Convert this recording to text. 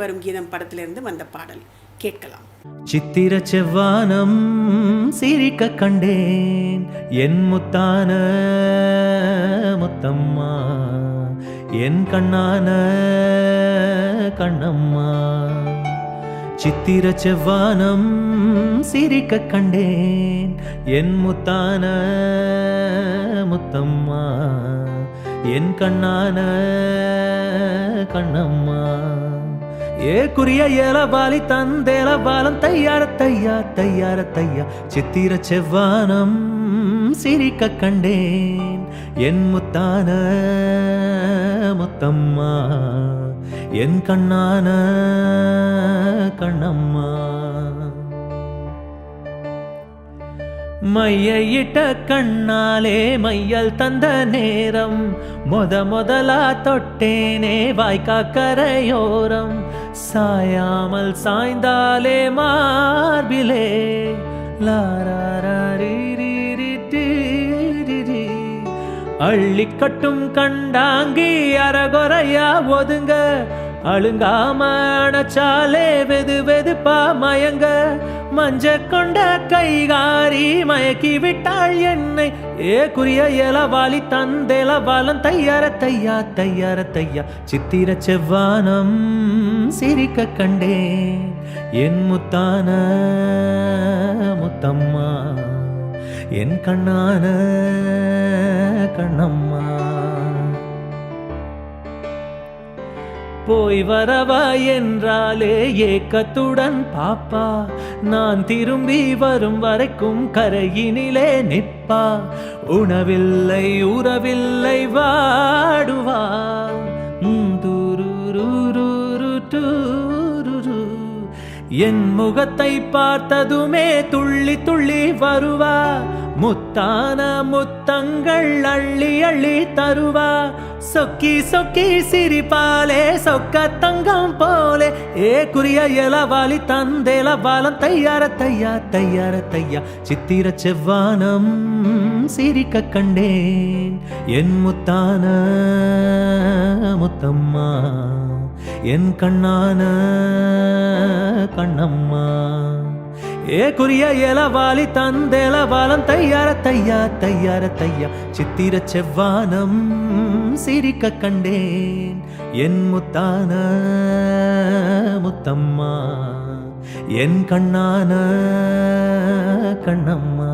வரும் கீதம் படத்திலிருந்து வந்த பாடல் கேட்கலாம். சித்திர செவ்வானம் சிரிக்க கண்டேன் என் முத்தான முத்தம்மா, என் கண்ணான கண்ணம்மா. சித்திர செவ்வானம் சிரிக்க கண்டேன் என் முத்தான முத்தம்மா, என் கண்ணான கண்ணம்மா. ஏ குறிய ஏலபாலி தந்தேல பாலம் தையார தையா தையார தையா. சித்திர செவ்வானம் சிரிக்க கண்டேன் என் முத்தான முத்தம்மா, என் கண்ணான கண்ணம்மா. மையிட்ட கண்ணாலே மையல் தந்த நேரம் முதலா தொட்டேனே வாய்க்காக்கரையோரம். சாயாமல் சாய்ந்தாலே மார்பிலே அள்ளி கட்டும் கண்டாங்கி அரகொரையா ஒதுங்க. அழுங்காம அணைச்சாலே வெது வெதுப்பா மயங்க. மஞ்ச கொண்ட கைகாரி மயக்கி விட்டாள் என்னை. ஏ குறிய ஏலவாலி தந்தேல பாலம் தையார தையா தையார தையா. சித்திர செவ்வானம் சிரிக்க கண்டேன் என் முத்தான முத்தம்மா, என் கண்ணான கண்ணம்மா. போய் வரவா என்றாலே ஏக்கத்துடன் பாப்பா, நான் திரும்பி வரும் வரைக்கும் கரையினிலே நிற்பா. உணவில்லை உறவில்லை வாடுவா. என் முகத்தை பார்த்ததுமே துள்ளி துள்ளி வருவா. முத்தான முத்தங்கள் அள்ளி அள்ளி தருவா. சொக்கி சொக்கி சிரிப்பாலே சொக்க தங்கம் போலே. ஏ குறிய ஏலவாலி தந்தேல பாலம் தையார தையா தையார தையா. சித்திர செவ்வானம் சிரிக்க கண்டேன் என் முத்தான முத்தம்மா, என் கண்ணான கண்ணம்மா. ஏ குறிய ஏலவாலி தந்தேல பாலம் தையார தையா தையார தையா. சித்திர செவ்வானம் சிரிக்க கண்டேன் என் முத்தான முத்தம்மா, என் கண்ணான கண்ணம்மா.